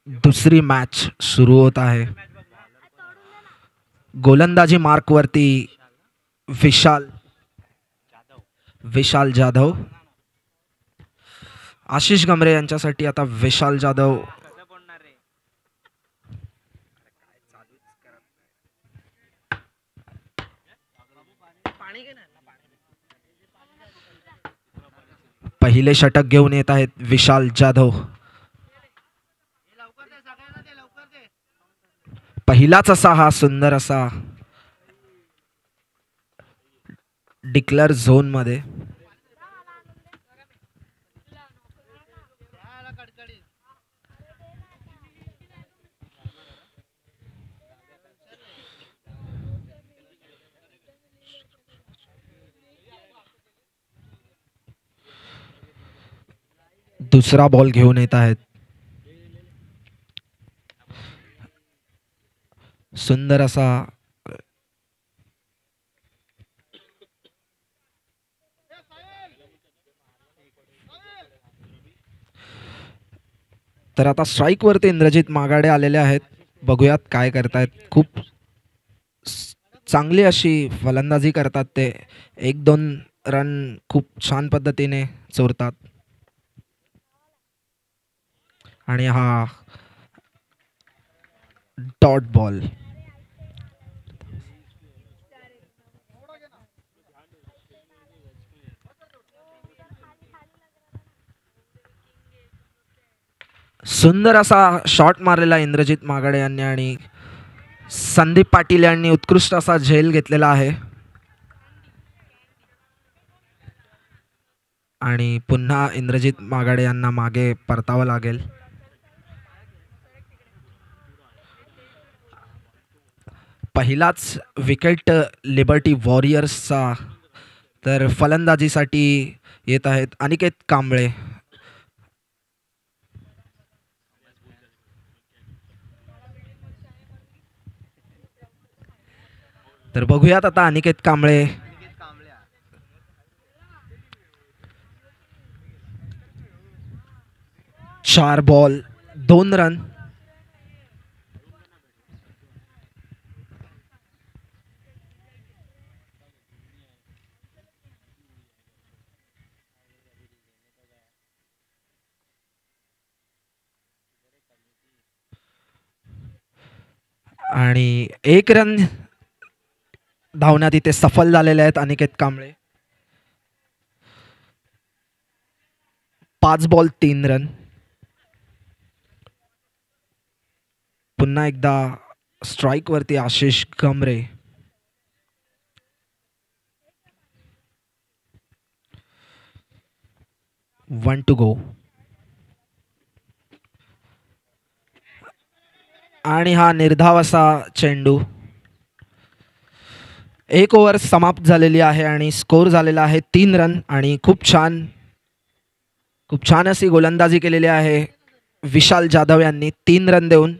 दुसरी मॅच सुरू होत आहे. गोलंदाजी मार्कवरती विशाल विशाल जाधव. आशिष गमरे यांच्यासाठी आता विशाल जाधव. पहिले षटक घेऊन येत आहेत विशाल जाधव. पहिलाच असा हा सुंदर असा डिक्लेअर झोन मध्ये. दुसरा बॉल घेऊन येत आहेत. सुंदर असा तर आता स्ट्राईक वरती इंद्रजित मागाडे आलेले आहेत. बघूयात काय करतायत. खूप चांगली अशी फलंदाजी करतात ते. 1-2 रन खूप छान पद्धतीने चोरतात. आणि हा डॉट बॉल. सुंदर असा शॉट मारलेला इंद्रजित मागाडे यांनी आणि संदीप पाटील यांनी उत्कृष्ट असा झेल घेतलेला आहे. आणि पुन्हा इंद्रजित मागाडे यांना मागे परतावं लागेल. पहिलाच विकेट लिबर्टी वॉरियर्सचा. तर फलंदाजीसाठी येत आहेत अनिकेत कांबळे. तर बघूयात आता अनिकेत कांबळे. चार बॉल 2 रन. आणि 1 रन धावण्यात इथे सफल झालेले आहेत अनिकेत कांबळे. 5 ball 3 run. पुन्हा एकदा स्ट्राईक वरती Ashish Gamre. One to go. आणि हा निर्धाव असा चेंडू. 1 ओव्हर समाप्त झालेली आहे आणि स्कोर झालेला आहे 3 रन. आणि खूप छान अशी गोलंदाजी केलेली आहे विशाल जाधव यांनी 3 रन देऊन.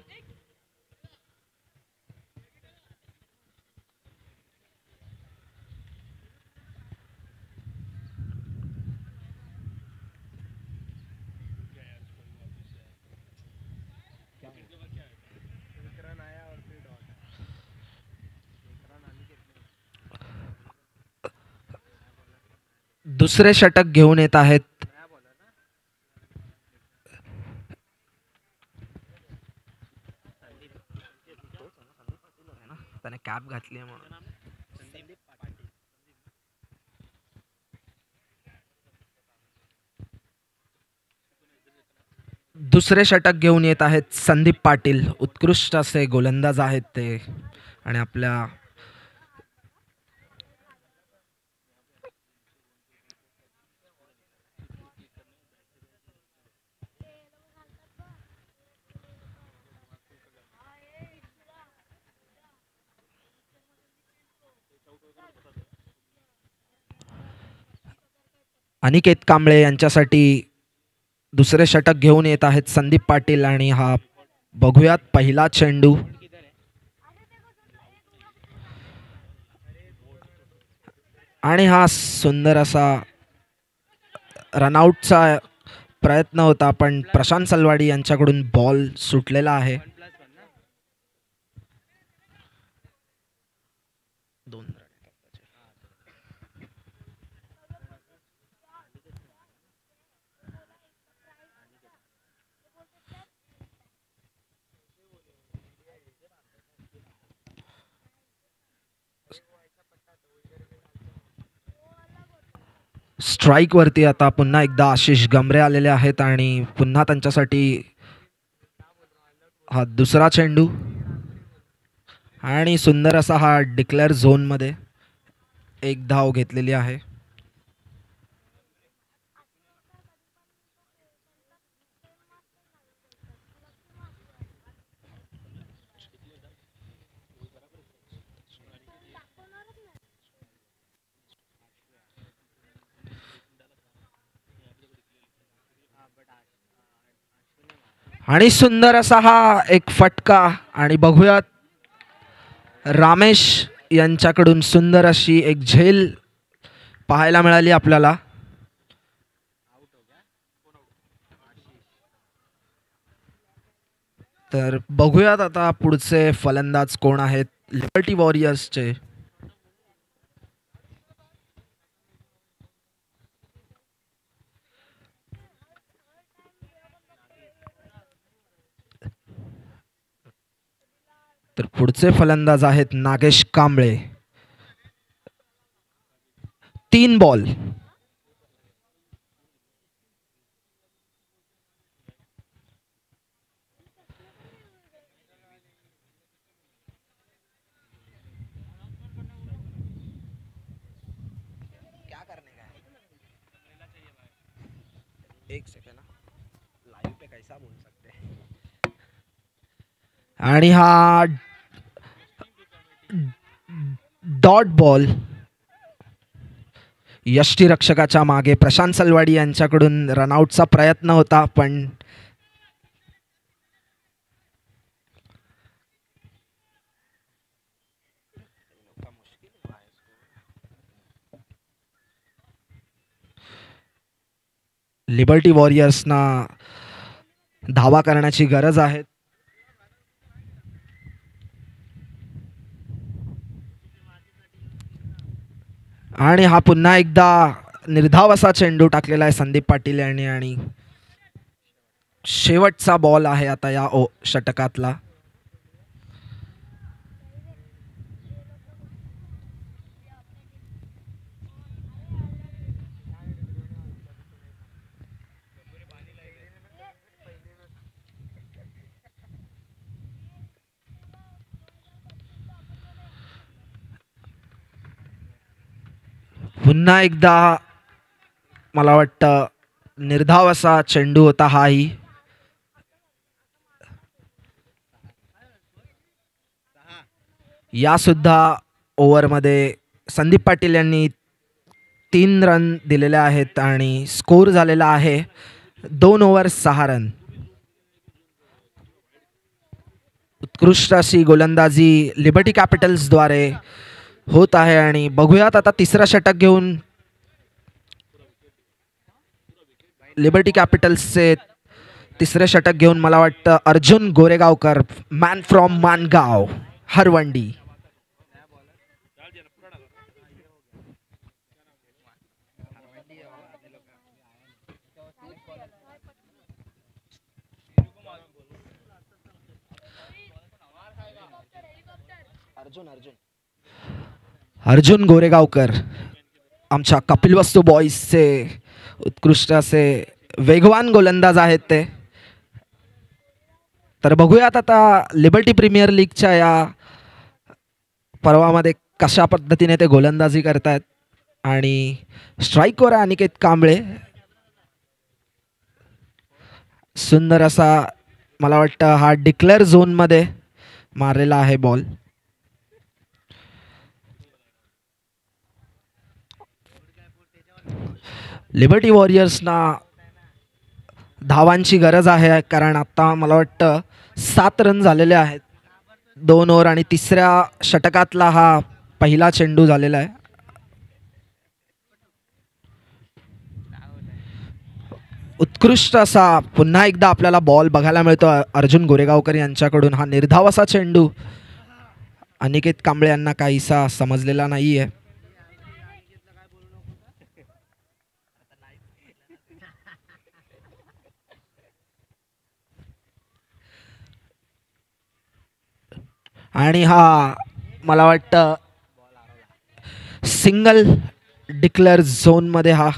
दुसरे षटक घेऊन येत आहेत त्याने कॅप घातली आहे म्हणून. दुसरे षटक घेऊन येत आहेत संदीप पाटील. उत्कृष्ट असे गोलंदाज आहेत ते. आणि आपल्या अनिकेत कांबळे यांच्यासाठी दुसरे षटक घेऊन येत आहेत संदीप पाटील. आणि हा बघूयात पहिला चेंडू. आणि हा सुंदर असा रनआउटचा प्रयत्न होता पण प्रशांत सलवाडी यांच्याकडून बॉल सुटलेला आहे. स्ट्राईक वरती आता पुन्हा एकदा आशिष गमरे आलेले आहेत आणि पुन्हा त्यांच्यासाठी हा दुसरा चेंडू आणि सुंदर असा हा डिक्लेअर झोनमध्ये एक धाव घेतलेली आहे. आणि सुंदर असा हा एक फटका आणि बघूयात रामेश यांच्याकडून सुंदर अशी एक झेल पाहायला मिळाली आपल्याला. तर बघूयात आता पुढचे फलंदाज कोण आहेत लिबर्टी वॉरियर्सचे. तर पुढचे फलंदाज आहेत नागेश कांबळे. 3 बॉल. आणि हा डॉट बॉल यष्टीरक्षकाच्या मागे प्रशांत सलवाडी यांच्याकडून रनआउटचा प्रयत्न होता पण लिबर्टी वॉरियर्सना धावा करण्याची गरज आहे. आणि हा पुन्हा एकदा निर्धाव असा चेंडू टाकलेला आहे संदीप पाटील यांनी आणि शेवटचा बॉल आहे आता या षटकातला. पुन्हा एकदा मला वाटतं निर्धाव असा चेंडू होता हाही. या सुद्धा ओव्हरमध्ये संदीप पाटील यांनी 3 रन दिलेले आहेत आणि स्कोर झालेला आहे 2 ओव्हर 6 रन. उत्कृष्ट अशी गोलंदाजी लिबर्टी कॅपिटल्स द्वारे होत आहे आणि बघूयात आता तिसरा षटक घेऊन लिबर्टी कॅपिटल्सचे तिसरे षटक घेऊन मला वाटतं अर्जुन गोरेगावकर मॅन फ्रॉम मानगाव हरवंडी. अर्जुन गोरेगावकर आमच्या कपिलवस्तू बॉईजचे उत्कृष्ट असे वेगवान गोलंदाज आहेत ते. तर बघूयात आता लिबर्टी प्रीमियर लीगच्या या पर्वामध्ये कशा पद्धतीने ते गोलंदाजी करतायत. आणि स्ट्राईकवर आहे अनिकेत कांबळे. सुंदर असा मला वाटतं हा डिक्लेअर झोनमध्ये मारलेला आहे बॉल. लिबर्टी वॉरियर्सना धावांची गरज आहे कारण आता मला वाटतं 7 रन झालेले आहेत 2 ओव्हर आणि तिसऱ्या षटकातला हा पहिला चेंडू झालेला आहे. उत्कृष्ट असा पुन्हा एकदा आपल्याला बॉल बघायला मिळतो अर्जुन गोरेगावकर यांच्याकडून. हा निर्धाव असा चेंडू अनिकेत कांबळे यांना काहीसा समजलेला नाहीये. आणि हा मला वाटतं सिंगल डिक्लेअर झोन मध्ये हा.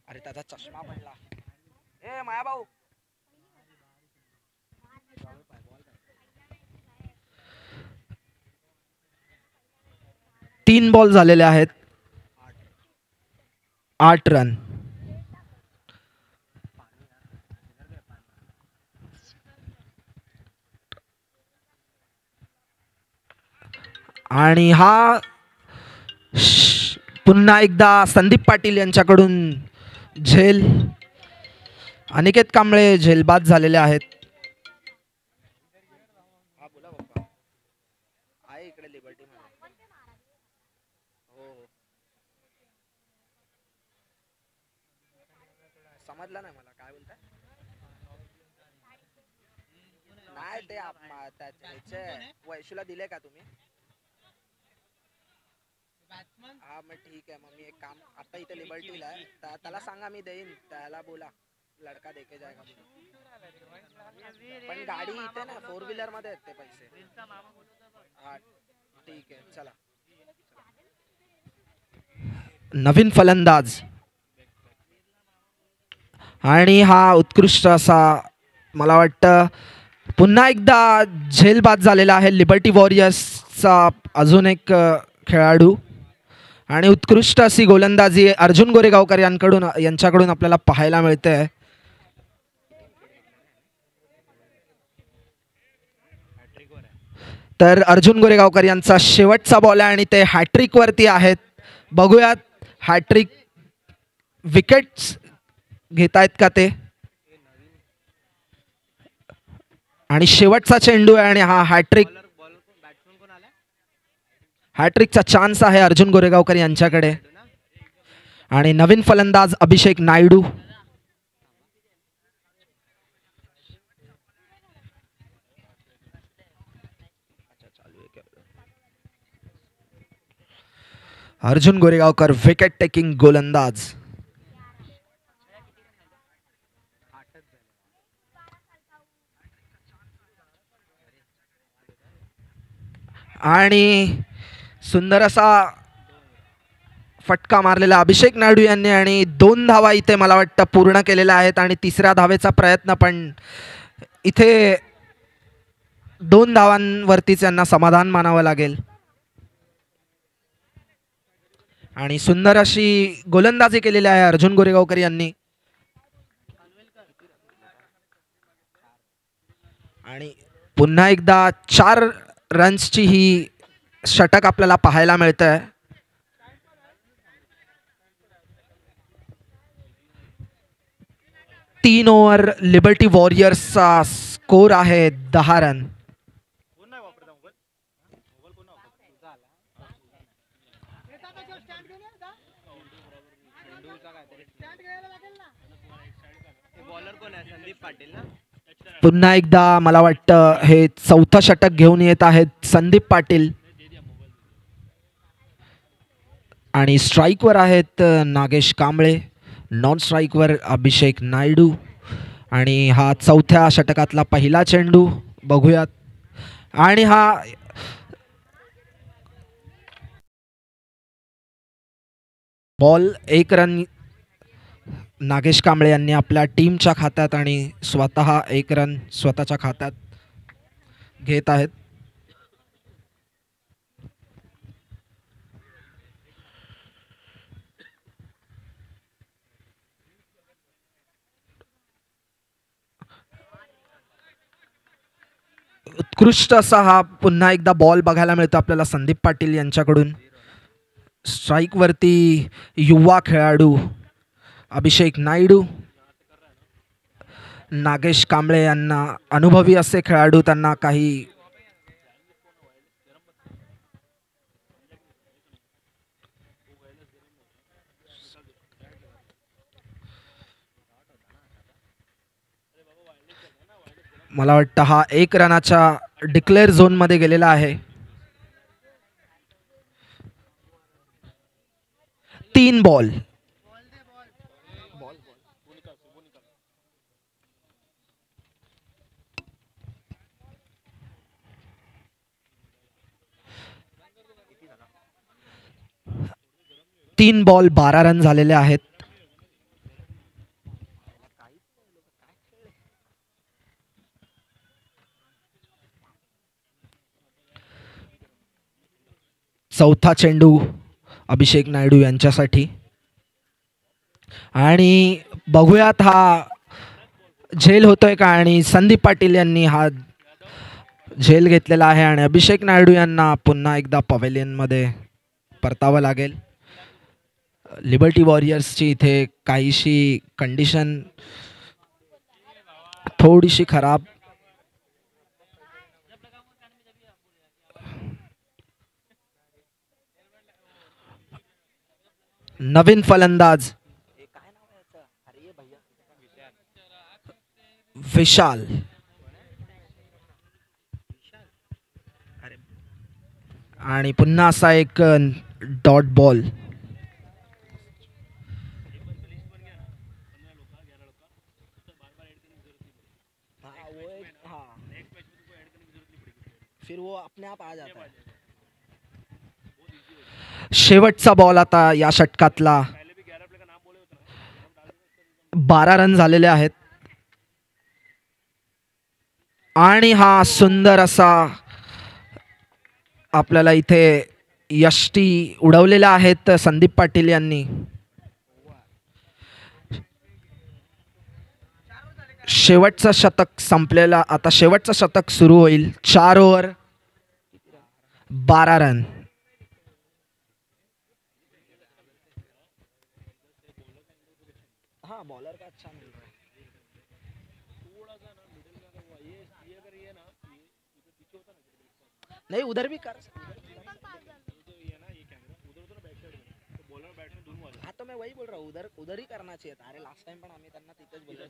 अरे त्याचा चष्मा पडला. ए माया भाऊ. 3 बॉल झालेले आहेत. 8 रन. आणि हा पुन्हा एकदा संदीप पाटील यांच्याकडून झेल. अनिकेत कांबळे झेलबाद झालेले आहेत. समजलं नाही मला काय बोलताय. नाही ते वैशूला दिले का तुम्ही. हा मग ठीक आहे. मग मी एक काम आता इथे लिबर्टीला आहे त्याला सांगा मी देईन. त्याला बोला लडका देके जायगा म्हणून. पण गाडी इथे ना 4 व्हीलर मध्ये आहेत ते पैसे. हा ठीक आहे चला. नवीन फलंदाज आणि हा उत्कृष्ट असा मला वाटतं पुन्हा एकदा झेलबाद झालेला आहे लिबर्टी वॉरियर्सचा अजून एक खेळाडू. आणि उत्कृष्ट अशी गोलंदाजी अर्जुन गोरेगावकर यांच्याकडून आपल्याला पाहायला मिळते. तर अर्जुन गोरेगावकर यांचा शेवटचा बॉल आहे आणि ते हॅट्रिक वरती आहेत. बघूयात हॅट्रिक विकेट्स घेतायत का ते. आणि शेवटचा चेंडू आहे आणि हा हॅट्रिक. हॅट्रिकचा चान्स आहे अर्जुन गोरेगावकर यांच्याकडे. आणि नवीन फलंदाज अभिषेक नायडू. अर्जुन गोरेगावकर विकेट टेकिंग गोलंदाज. आणि सुंदर असा फटका मारलेला अभिषेक नायडू यांनी आणि 2 धावा इथे मला वाटतं पूर्ण केलेल्या आहेत. आणि तिसऱ्या धावेचा प्रयत्न पण इथे 2 धावांवरतीच यांना समाधान मानावं लागेल. आणि सुंदर अशी गोलंदाजी केलेली आहे अर्जुन गोरेगावकर यांनी. आणि पुन्हा एकदा 4 रन्सची ही षटक आपल्याला पाहायला मिळतंय. तीन ओव्हर लिबर्टी वॉरियर्सचा स्कोर आहे 10 रन. पुन्हा एकदा मला वाटतं हे चौथं षटक घेऊन येत आहेत संदीप पाटील. आणि स्ट्राईकवर आहेत नागेश कांबळे. नॉन स्ट्राईकवर अभिषेक नायडू. आणि हा चौथ्या षटकातला पहिला चेंडू बघूयात. आणि हा बॉल 1 रन नागेश कांबळे यांनी आपल्या टीमच्या खात्यात आणि स्वतः 1 रन स्वतःच्या खात्यात घेत आहेत. उत्कृष्ट असा हा पुन्हा एकदा बॉल बघायला मिळतो आपल्याला संदीप पाटील यांच्याकडून. स्ट्राईक वरती युवा खेळाडू अभिषेक नायडू. नागेश कांबळे यांना अनुभवी असे खेळाडू त्यांना काही मला वाटतं हा 1 रनाच्या डिक्लेअर झोन मध्ये गेलेला आहे. 3 बॉल. तीन बॉल 12 रन झालेले आहेत. चौथा चेंडू अभिषेक नायडू यांच्यासाठी आणि बघूयात हा झेल होतोय का. आणि संदीप पाटील यांनी हा झेल घेतलेला आहे आणि अभिषेक नायडू यांना पुन्हा एकदा पवेलियन मध्ये परतावं लागेल. लिबर्टी वॉरियर्सची इथे काहीशी कंडिशन थोडीशी खराब. नवीन फलंदाज विशाल आणि पुन्हा असा एक डॉट बॉल. शेवटचा बॉल आता या षटकातला. 12 रन झालेले आहेत आणि हा सुंदर असा आपल्याला इथे यष्टी उडवलेल्या आहेत संदीप पाटील यांनी. शेवटचं शतक संपलेला. आता शेवटचं शतक सुरू होईल. 4 ओव्हर 12 रन. नहीं उधर भी कर. हाँ तो मैं वही बोल रहा हूँ, उधर उधर ही करना चाहिए था. अरे लास्ट टाइम पण आम्ही त्यांना तिथेच बोललो.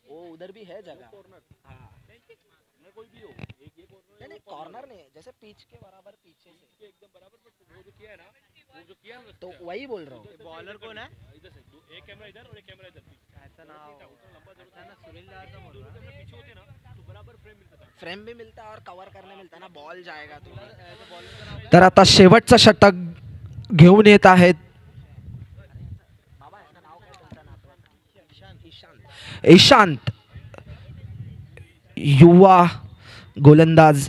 वो उधर भी है जगह. हाँ कोई भी हो. नहीं नहीं कॉर्नर नहीं है, जैसे पिच के बराबर पीछे से एकदम बराबर. वो जो किया है ना, वो जो किया है तो वही बोल रहा हूँ. बॉलर कौन है? इधर से एक कैमरा इधर और एक कैमरा इधर. ऐसा ना लंबा जरूरत है ना. सुनील दास का बोल रहा है. पीछे होते ना तो बराबर फ्रेम मिलता था. फ्रेम भी मिलता है और कवर करने मिलता ना. बॉल जाएगा तो. तर आता शेवटचं षटक घेऊन येत आहेत ईशांत, युवा गोलंदाज.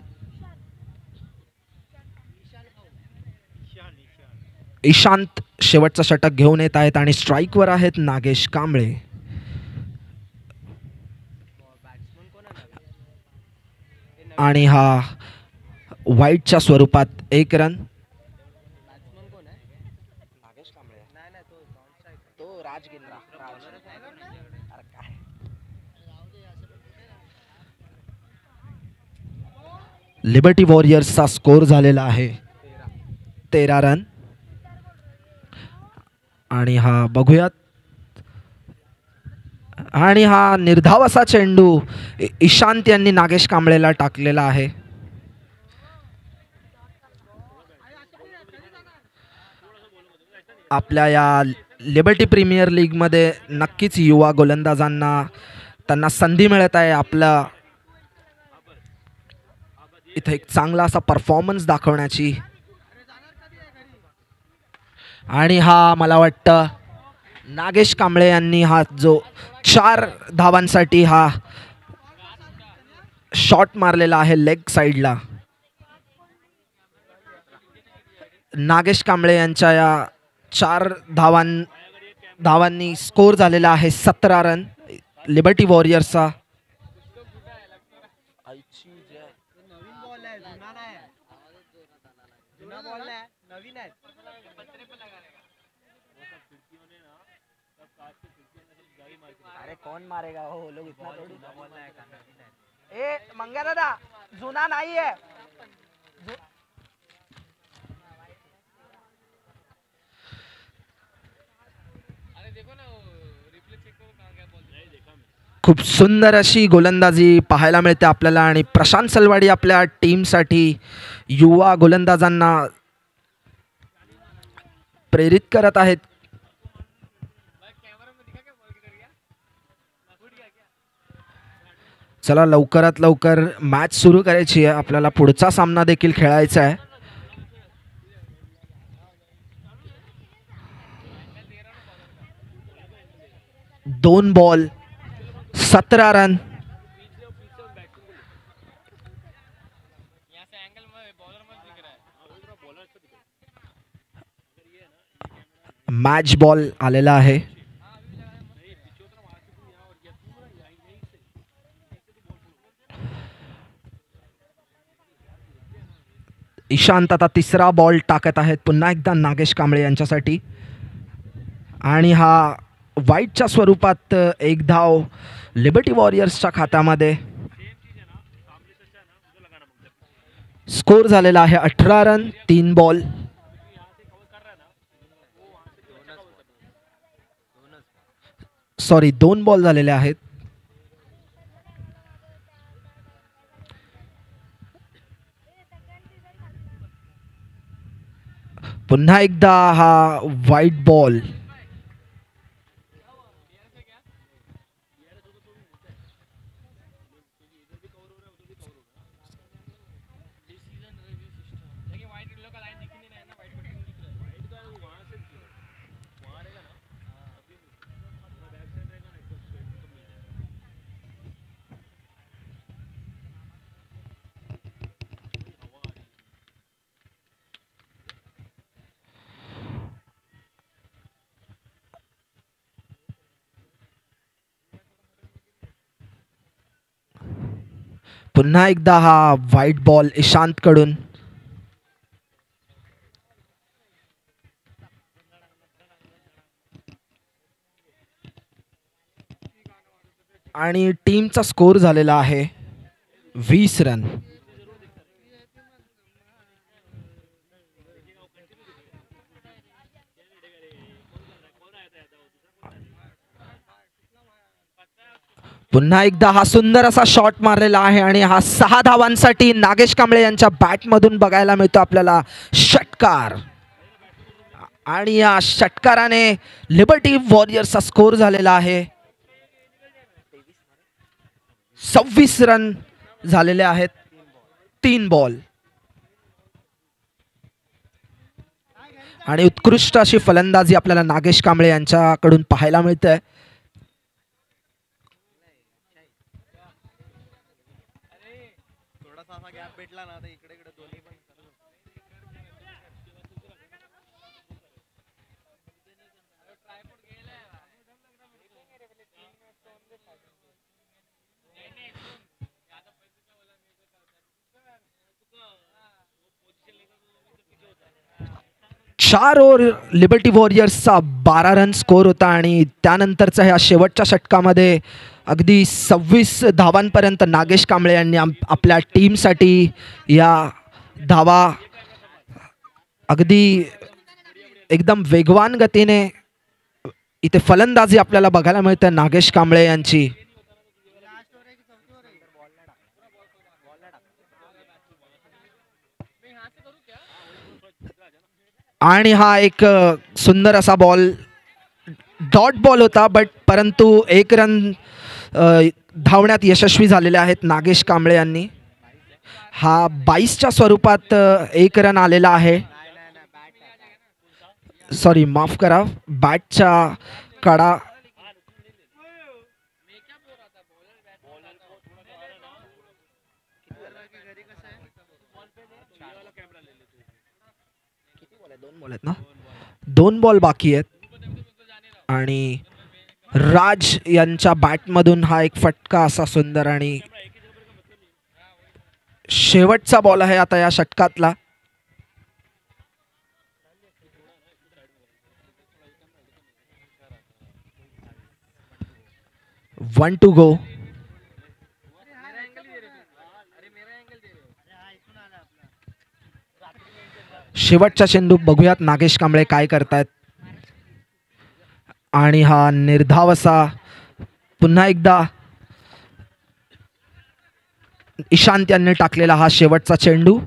ईशांत शेवटचं षटक घेऊन येत आहेत आणि स्ट्राईकवर आहेत नागेश कांबळे. आणि हा वाईटच्या स्वरूपात 1 रन. लिबर्टी वॉरियर्सचा स्कोर झालेला आहे 13 रन. आणि हा बघूयात. आणि हा निर्धाव असा चेंडू ईशांत यांनी नागेश कांबळेला टाकलेला आहे. आपल्या या लिबर्टी प्रीमियर लीग मध्ये नक्कीच युवा गोलंदाजांना त्यांना संधी मिळत आहे आपला इथे एक चांगला असा परफॉर्मन्स दाखवण्याची. आणि हा मला वाटतं नागेश कांबळे यांनी हा जो 4 धावांसाठी हा शॉट मारलेला आहे लेग साइडला. नागेश कांबळे यांच्या या 4 धावांनी स्कोर झालेला आहे 17 रन लिबर्टी वॉरियर्सचा. अरे कौन मारेगा वो लोग इतना थोड़ी. ए मंगा दादा जुना नाही है. खूप सुंदर अशी गोलंदाजी पाहायला मिळते आपल्याला आणि प्रशांत सलवाडी आपल्या टीमसाठी युवा गोलंदाजांना प्रेरित करत आहेत. चला लवकरात लवकर मॅच सुरू करायची आहे. आपल्याला पुढचा सामना देखील खेळायचा आहे. दोन बॉल 17 रन. मॅच बॉल आलेला आहे. ईशांत आता तिसरा बॉल टाकत आहेत पुन्हा एकदा नागेश कांबळे यांच्यासाठी आणि हा वाईटच्या स्वरूपात एक धाव लिबर्टी वॉरियर्सच्या खात्यामध्ये. स्कोर झालेला आहे 18 रन 3 बॉल. सॉरी 2 बॉल झालेले आहेत. पुन्हा एकदा हा वाईट बॉल. पुन्हा एकदा हा वाईट बॉल ईशांत कडून. आणि टीमचा स्कोर झालेला आहे 20 रन. पुन्हा एकदा हा सुंदर असा शॉट मारलेला आहे आणि हा 6 धावांसाठी नागेश कांबळे यांच्या बॅटमधून बघायला मिळतो आपल्याला षटकार. आणि या षटकाराने लिबर्टी वॉरियर्सचा स्कोर झालेला आहे 26 रन झालेले आहेत 3 बॉल. आणि उत्कृष्ट अशी फलंदाजी आपल्याला नागेश कांबळे यांच्याकडून पाहायला मिळते. चार ओव्हर लिबर्टी वॉरियर्सचा 12 रन स्कोर होता आणि त्यानंतरचा ह्या शेवटच्या षटकामध्ये अगदी 26 धावांपर्यंत नागेश कांबळे यांनी आपल्या टीमसाठी या धावा अगदी एकदम वेगवान गतीने इथे फलंदाजी आपल्याला बघायला मिळते नागेश कांबळे यांची. आणि हा एक सुंदर असा बॉल डॉट बॉल होता परंतु 1 रन धावण्यात यशस्वी झालेले आहेत नागेश कांबळे यांनी. हा 22च्या स्वरूपात 1 रन आलेला आहे. सॉरी माफ करा बॅटच्या कडा. दोन बॉल बाकी आहेत आणि राज यांच्या बॅटमधून हा एक फटका असा सुंदर आणि शेवटचा बॉल आहे आता या षटकातला. 1 to go. शेवटचा चेंडू बघूयात नागेश कांबळे काय करतायत. आणि हा निर्धाव असा पुन्हा एकदा ईशांत यांनी टाकलेला हा शेवटचा चेंडू.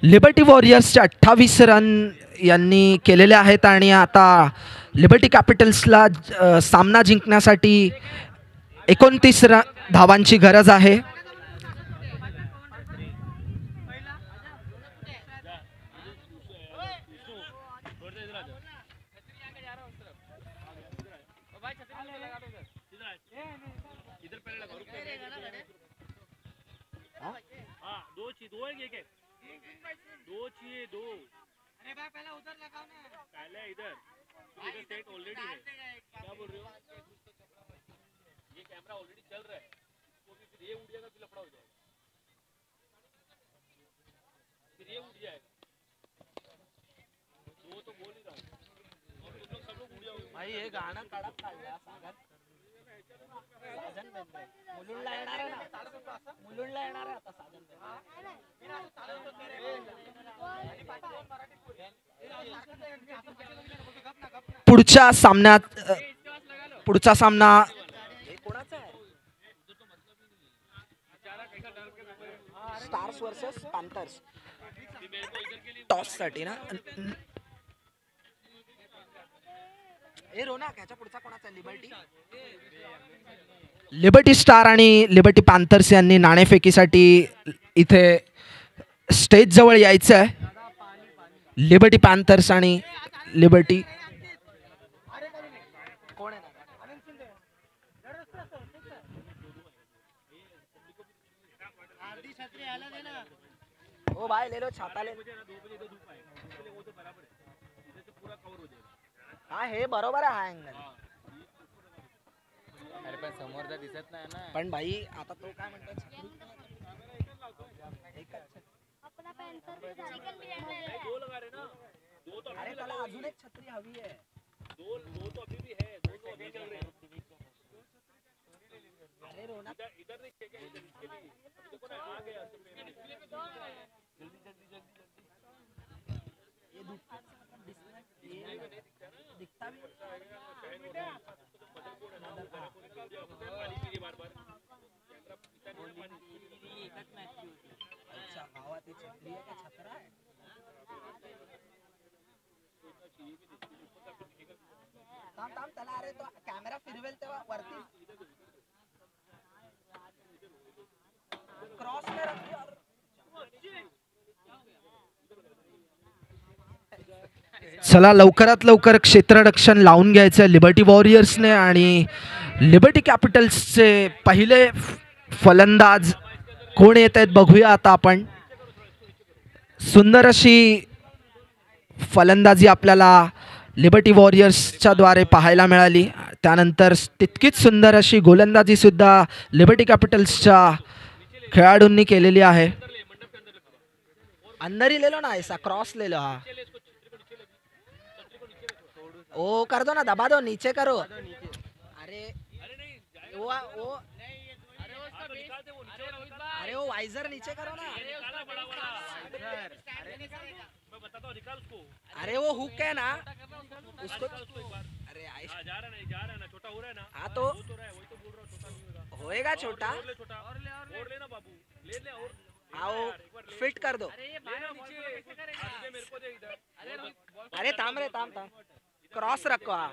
लिबर्टी वॉरियर्सचे 28 रन यांनी केलेले आहेत आणि आता लिबर्टी कॅपिटल्सला सामना जिंकण्यासाठी 29 धावांची गरज आहे. पुढच्या सामन्यात पुढचा सामना स्टार्स वर्सेस पॅन्थर्स टॉस साठी ना. लिबर्टी स्टार आणि लिबर्टी पॅन्थर्स यांनी नाणेफेकीसाठी इथे स्टेज जवळ यायचं आहे. लिबर्टी पॅन्थर्स आणि लिबर्टी ओ भाई ले लो छाता ले. हा हे बरोबर आहे हा अँगल. पण समोरचा दिसत नाही ना. पण भाई आता तो काय म्हणतो अरे त्याला अजून एक छत्री हवी आहे. अरे रोना दिखता भी अच्छा गावात छत्री आहे का छत्रा आहे. थांब थांब त्याला अरे तो कॅमेरा फिरवेल तेव्हा वरती क्रॉस कर. चला लवकरात लवकर क्षेत्ररक्षण लावून घ्यायचं लिबर्टी वॉरियर्सने आणि लिबर्टी कॅपिटल्सचे पहिले फलंदाज कोण येत आहेत बघूया आता आपण. सुंदर अशी फलंदाजी आपल्याला लिबर्टी वॉरियर्सच्या द्वारे पाहायला मिळाली. त्यानंतर तितकीच सुंदर अशी गोलंदाजी सुद्धा लिबर्टी कॅपिटल्सच्या खेळाडूंनी केलेली आहे. अंदर ही ले लो ना ऐसा क्रॉस ले लो. हा ओ कर दो ना दबा दो नीचे करो. अरे वो अरे वो वाइजर नीचे करो ना. अरे वो हुक है ना उसको. अरे हाँ तो होएगा छोटा. आओ फिट कर दो. अरे थांब रे थांब थांब क्रॉस रखो. हा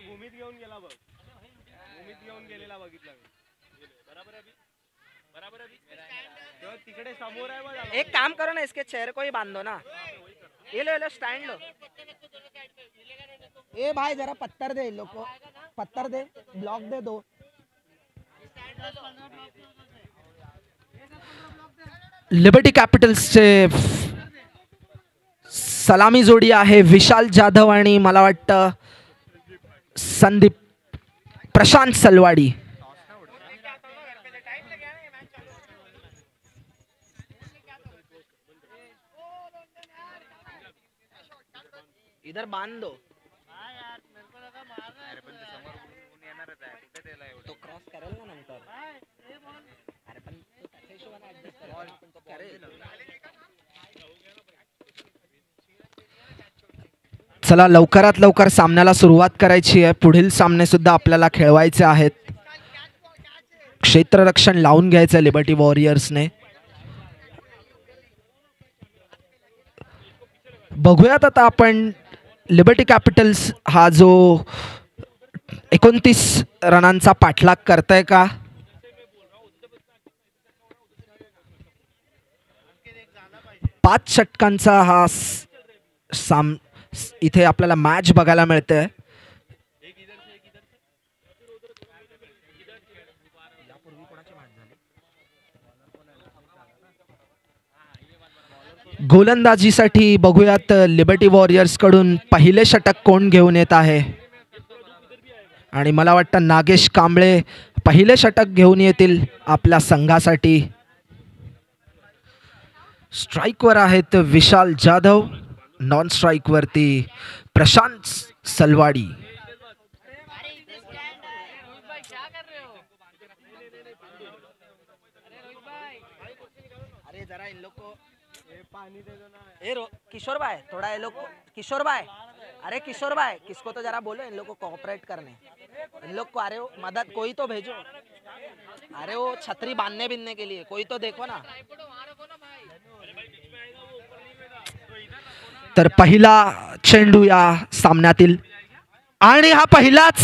भूमीत घेऊन गेला बघ. भूमीत घेऊन गेलेला बघितला बराबर आहे. तिकडे समोर आहे बघ. एक काम करो ना इसके चेहरे को ही बांध दो ना. ये लो स्टैंड लो. ए भाई जरा पत्थर दे इन लोग को. पत्थर they block they though. Liberty कॅपिटल्सचे सलामी जोडी आहे विशाल जाधव आणि मला वाटतं संदीप प्रशांत सलवाडी. इधर बांध दो. तो क्रॉस करेल ना नंतर. अरे पण तो त्याच्या हिशोबाने ऍडजस्ट करेल पण तो करेल. चला लवकरात लवकर सामन्याला सुरुवात करायची आहे. पुढील सामने सुद्धा आपल्याला खेळवायचे आहेत. क्षेत्ररक्षण लावून घ्यायचं लिबर्टी वॉरियर्सने. बघूयात आता आपण लिबर्टी कॅपिटल्स हा जो 29 रनांचा पाठलाग करताय का. पाच षटकांचा हा इथे आपल्याला मॅच बघायला मिळते. गोलंदाजीसाठी बघूयात लिबर्टी वॉरियर्स कडून पहिले षटक कोण घेऊन येत आहे. आणि मला वाटतं नागेश कांबळे पहिले षटक घेऊन येतील आपल्या संघासाठी. स्ट्राईकवर आहेत विशाल जाधव, नॉन स्ट्राईक वरती प्रशांत सलवाडी. किशोर भाई थोड़ा ये लोग किशोर भाई, अरे किशोर भाई किसको तो जरा बोलो इन लोग को कोऑपरेट करने. इन लोग को अरे मदद कोई तो भेजो. अरे वो छतरी बांधने बिनने के लिए कोई तो देखो ना. तर पहिला चेंडू या सामन्यातील आणि हा पहिलाच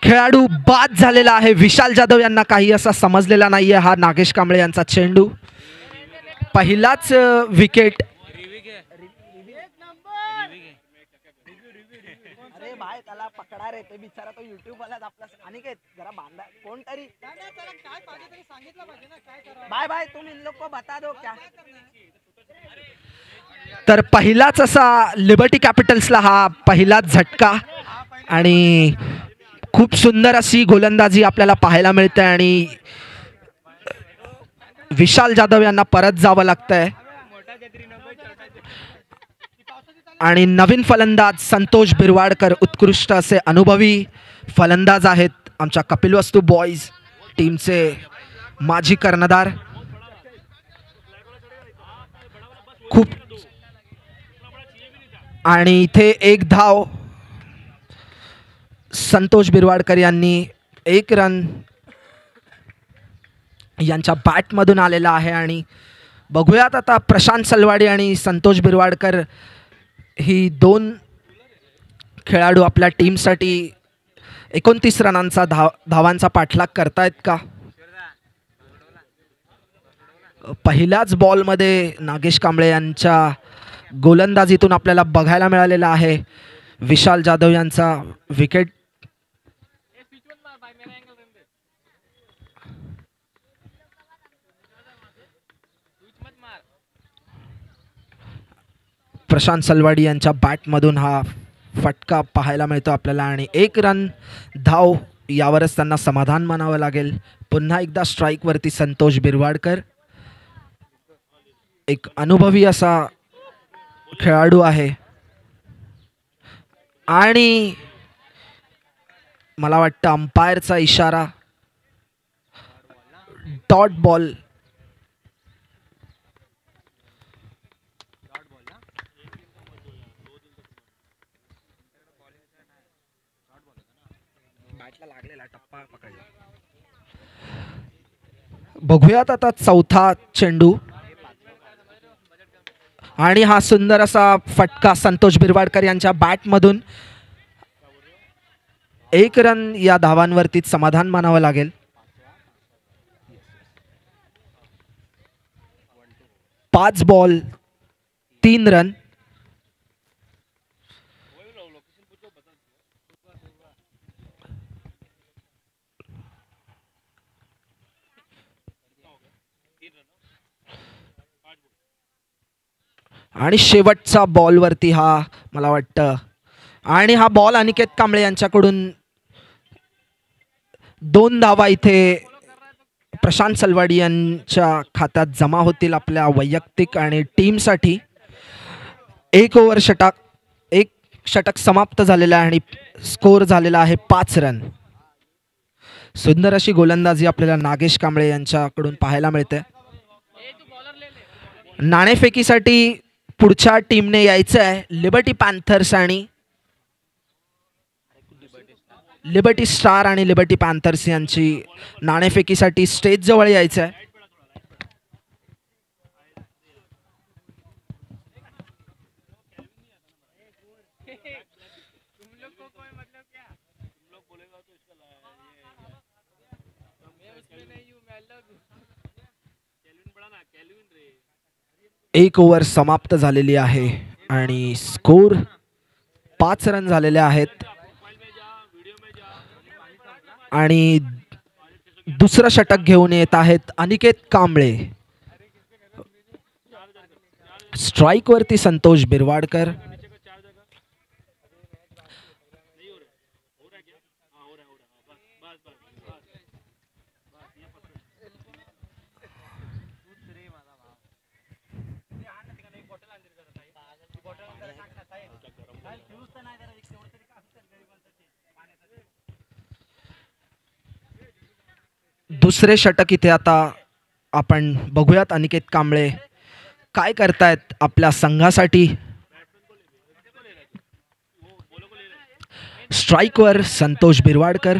खेळाडू बाद झालेला आहे. विशाल जाधव यांना काही असा समजलेला नाहीये हा नागेश कांबळे यांचा चेंडू. पहिलाच विकेट. अरे भाई त्याला पकडा रे, ते बिचारा तो युट्यूब वाला आपला अनिकेत जरा बांधा कोणतरी. बाय बाय तुम इन लोग को बता दो क्या. तर पहिलाच असा लिबर्टी कॅपिटल्सला हा पहिलाच झटका आणि खूप सुंदर अशी गोलंदाजी आपल्याला पाहायला मिळते. आणि विशाल जाधव यांना परत जावं लागतंय. आणि नवीन फलंदाज संतोष बिरवाडकर उत्कृष्ट असे अनुभवी फलंदाज आहेत. आमच्या कपिलवस्तू बॉईज टीमचे माजी कर्णधार. खूप आणि इथे एक धाव संतोष बिरवाडकर यांनी, एक रन यांच्या बॅटमधून आलेला आहे. आणि बघूयात आता प्रशांत सलवाडी आणि संतोष बिरवाडकर ही दोन खेळाडू आपल्या टीमसाठी 29 रनांचा धावांचा पाठलाग करतायत का. पहिल्याच बॉलमध्ये नागेश कांबळे यांच्या गोलंदाजीतून आपल्याला बघायला मिळालेला आहे विशाल जाधव यांचा विकेट. प्रशांत सलवाडी यांच्या बॅटमधून हा फटका पाहायला मिळतो आपल्याला. आणि एक रन धाव यावरच त्यांना समाधान मानावं लागेल. पुन्हा एकदा स्ट्राईकवरती संतोष बिरवाडकर, एक अनुभवी असा खेळाडू आहे. आणि मला वाटतं अंपायरचा इशारा, डॉट बॉल. बघूयात आता चौथा चेंडू. आणि हा सुंदर असा फटका संतोष बिरवाडकर यांच्या बॅटमधून. एक रन या धावांवरती समाधान मानावं लागेल. 5 बॉल 3 रन. आणि शेवटचा बॉलवरती हा मला वाटतं, आणि हा बॉल अनिकेत कांबळे यांच्याकडून 2 धावा इथे प्रशांत सलवाडी यांच्या खात्यात जमा होतील आपल्या वैयक्तिक आणि टीमसाठी. एक षटक समाप्त झालेला आहे आणि स्कोर झालेला आहे 5 रन. सुंदर अशी गोलंदाजी आपल्याला नागेश कांबळे यांच्याकडून पाहायला मिळते. नाणेफेकीसाठी पुढच्या टीमने यायचं आहे लिबर्टी पॅन्थर्स आणि लिबर्टी स्टार आणि लिबर्टी पॅन्थर्स यांची नाणेफेकीसाठी स्टेज जवळ यायचं आहे. एक ओव्हर समाप्त झालेली आहे आणि स्कोर 5 रन झालेले आहेत आणि दुसरं षटक घेऊन येत आहेत अनिकेत कांबळे. स्ट्राइक वरती संतोष बिरवाडकर. दुसरे षटक इथे आता आपण बघूयात अनिकेत कांबळे काय करतायत आपल्या संघासाठी. स्ट्राइकवर संतोष बिरवाडकर.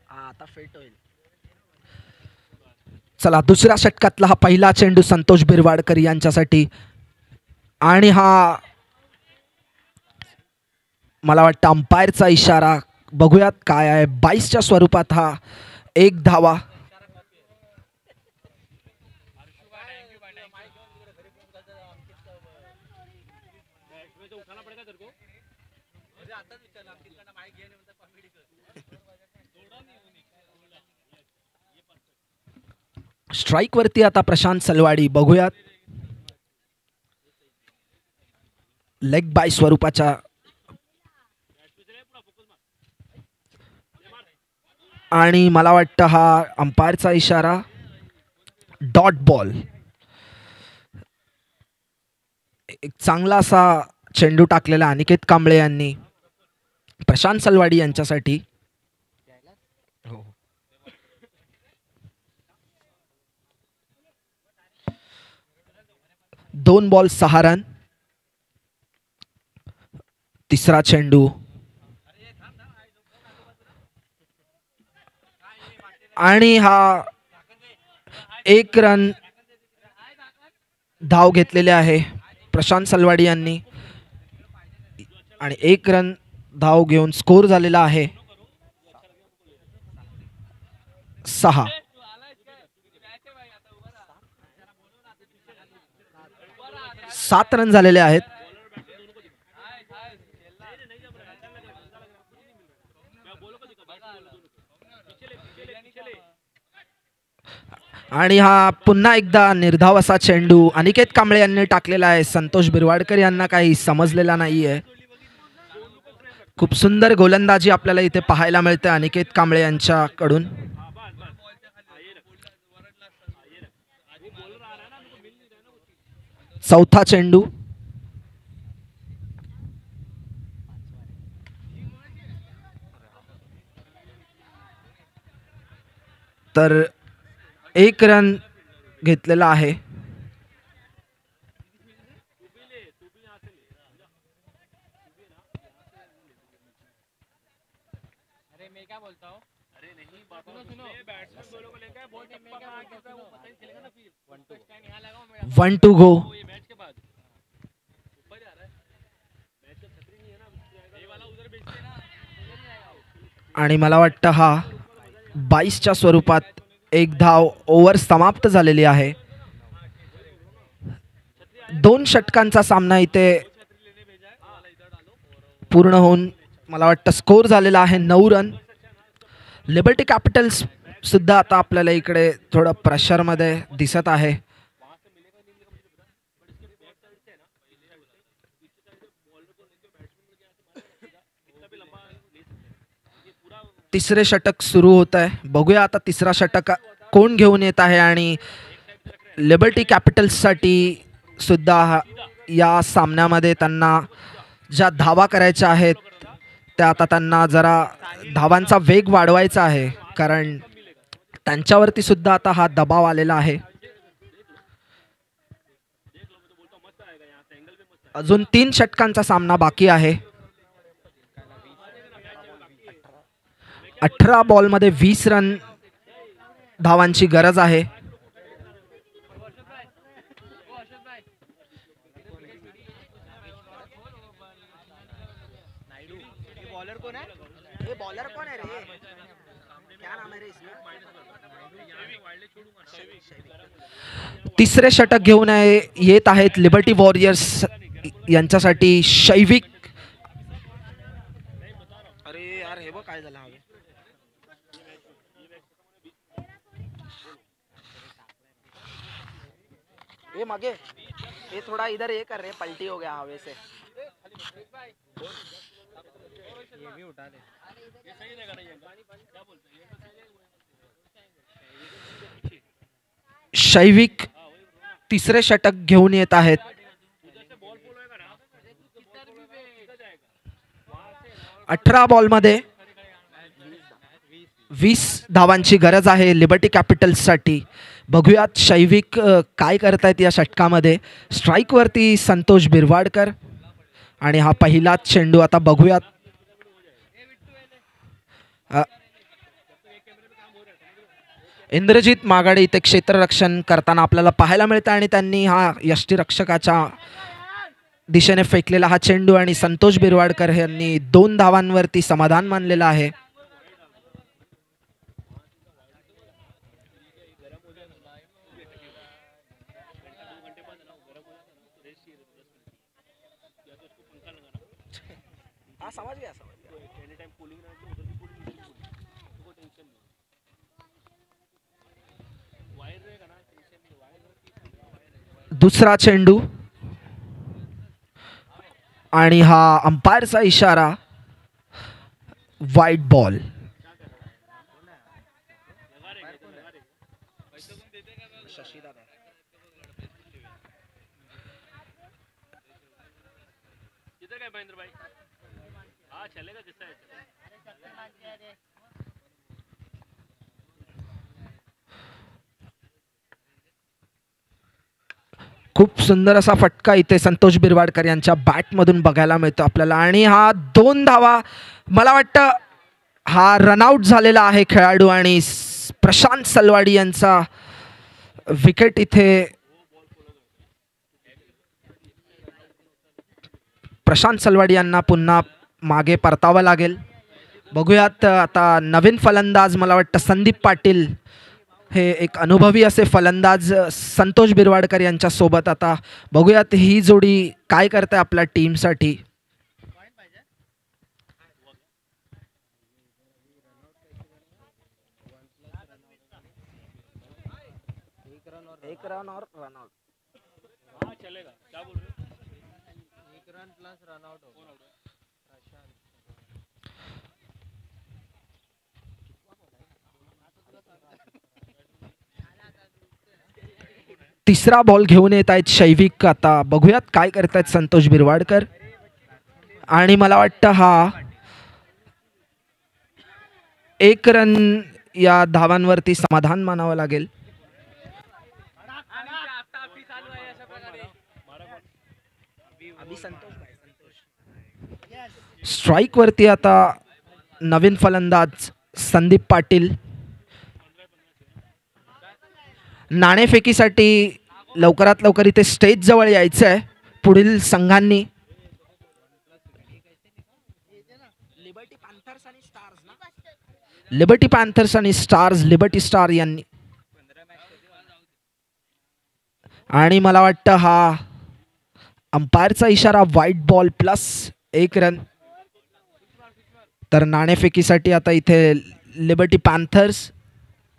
आता फिट होईल. चला दुसऱ्या षटकातला हा पहिला चेंडू संतोष बिरवाडकर यांच्यासाठी आणि हा मला वाटतं अंपायरचा इशारा. बघूयात काय आहे. 22च्या स्वरूपात हा एक धावा. स्ट्राइक वरती आता प्रशांत सलवाडी. बघूयात लेग बाय स्वरूपाच्या आणि मला वाटतं हा अंपायरचा इशारा. Dot ball. एक चांगला असा चेंडू टाकलेला अनिकेत कांबळे यांनी प्रशांत सलवाडी यांच्यासाठी. 2 बॉल 6 रन. तिसरा चेंडू आणि हा 1 रन धाव घेतलेले आहे प्रशांत सलवाडी यांनी आणि 1 रन धाव घेऊन स्कोर झालेला आहे 6. 7 रन झालेले आहेत. आणि हा पुन्हा एकदा निर्धाव असा चेंडू अनिकेत कांबळे यांनी टाकलेला आहे. संतोष बिरवाडकर यांना काही समजलेला नाहीये. खूप सुंदर गोलंदाजी आपल्याला इथे पाहायला मिळते अनिकेत कांबळे यांच्याकडून. चौथा चेंडू तर 1 रन घेतलेला आहे. One to go. आणि मला वाटतं हा 22च्या स्वरूपात एक धाव ओव्हर समाप्त झालेली आहे. 2 षटकांचा सामना इथे पूर्ण होऊन मला वाटतं स्कोर झालेला आहे 9 रन. लिबर्टी कॅपिटल्स सुद्धा आता आपल्याला इकडे थोडं प्रेशरमध्ये दिसत आहे. तिसरे षटक सुरू होत आहे. बघूया आता तिसरा षटक कोण घेऊन येत आहे आणि लिबर्टी कॅपिटल्ससाठी सुद्धा या सामन्यामध्ये त्यांना ज्या धावा करायच्या आहेत वाटतं आता त्यांना जरा धावांचा वेग वाढवायचा आहे, कारण त्यांच्यावरती सुद्धा आता हा दबाव आलेला आहे. अजून 3 षटकांचा सामना बाकी आहे. 18 बॉलमध्ये 20 रन धावांची गरज आहे. बॉलर कौन है? ये बॉलर कौन है रे? क्या नाम है रे इसका? तिसरे षटक घेऊन येत आहेत लिबर्टी वॉरियर्स यांच्यासाठी शैविक. अरे यार हे बघ काय झालं हवे. ये मगे ये थोड़ा इधर ये कर रहे, पलटी हो गया हवे से. ये भी उठा दे. शैविक तिसरे षटक घेऊन येत आहेत. अठरा बॉलमध्ये 20 धावांची गरज आहे लिबर्टी कॅपिटल्ससाठी. बघूयात शैविक काय करतायत या षटकामध्ये. स्ट्राईकवरती संतोष बिरवाडकर आणि हा पहिलाच चेंडू आता बघूयात. इंद्रजित मागाडे इथे क्षेत्ररक्षण करताना आपल्याला पाहायला मिळतं आणि त्यांनी हा यष्टीरक्षकाच्या दिशेने फेकलेला हा चेंडू आणि संतोष बिरवाडकर यांनी 2 धावांवरती समाधान मानलेलं आहे. दुसरा चेंडू आणि हा अंपायरचा इशारा, वाईट बॉल. खूप सुंदर असा फटका इथे संतोष बिरवाडकर यांच्या बॅटमधून बघायला मिळतो आपल्याला. आणि हा 2 धावा, मला वाटतं हा रनआउट झालेला आहे खेळाडू आणि प्रशांत सलवाडी यांचा विकेट इथे. प्रशांत सलवाडी यांना पुन्हा मागे परतावं लागेल. बघूयात आता नवीन फलंदाज, मला वाटतं संदीप पाटील हे एक अनुभवी असे फलंदाज संतोष बिरवाडकर यांच्या सोबत. आता बघूयात ही जोडी काय करते आपल्या टीमसाठी. एक रन और रन आउट. चलेगा, क्या बोल रहे हो? 1 रन प्लस रन आउट हो. तिसरा बॉल घेऊन येत आहेत शैविक. आता बघूयात काय करतायत संतोष बिरवाडकर. आणि मला वाटतं हा 1 रन या धावांवरती समाधान मानावं लागेल. स्ट्राईक वरती आता नवीन फलंदाज संदीप पाटील. नाणेफेकीसाठी लवकरात लवकर इथे स्टेज जवळ यायचं आहे पुढील संघांनी. लिबर्टी पॅन्थर्स आणि स्टार्स, लिबर्टी स्टार यांनी. आणि मला वाटतं हा अंपायरचा इशारा, वाईट बॉल प्लस 1 रन. तर नाणेफेकीसाठी आता इथे लिबर्टी पॅन्थर्स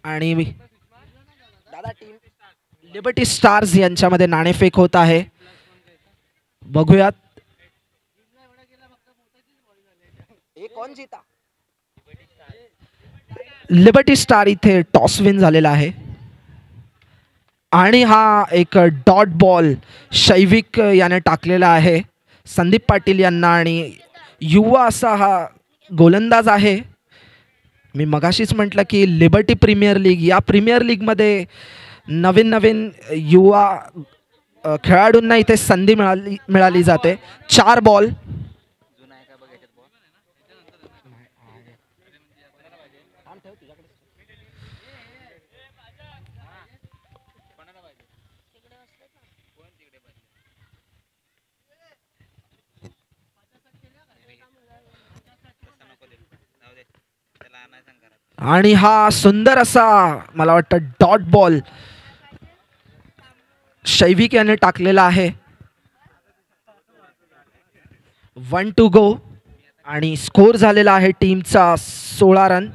आणि लिबर्टी स्टार्स यांच्यामध्ये नाणेफेक होत आहे. बघूयात कोण जीता. लिबर्टी स्टार इथे टॉस विन झालेला आहे. आणि हा एक डॉट बॉल शैविक याने टाकलेला आहे संदीप पाटील यांना. आणि युवा असा हा गोलंदाज आहे. मी मगाशीच म्हटलं की लिबर्टी प्रीमियर लीग, या प्रीमियर लीगमध्ये नवीन नवीन युवा खेळाडूंना इथे संधी मिळाली मिळाली जाते. 4 बॉल. आणि हा सुंदर असा मला वाटतं डॉट बॉल शैविक याने टाकलेला आहे. 1 टू गो आणि स्कोर झालेला आहे टीमचा 16 रन.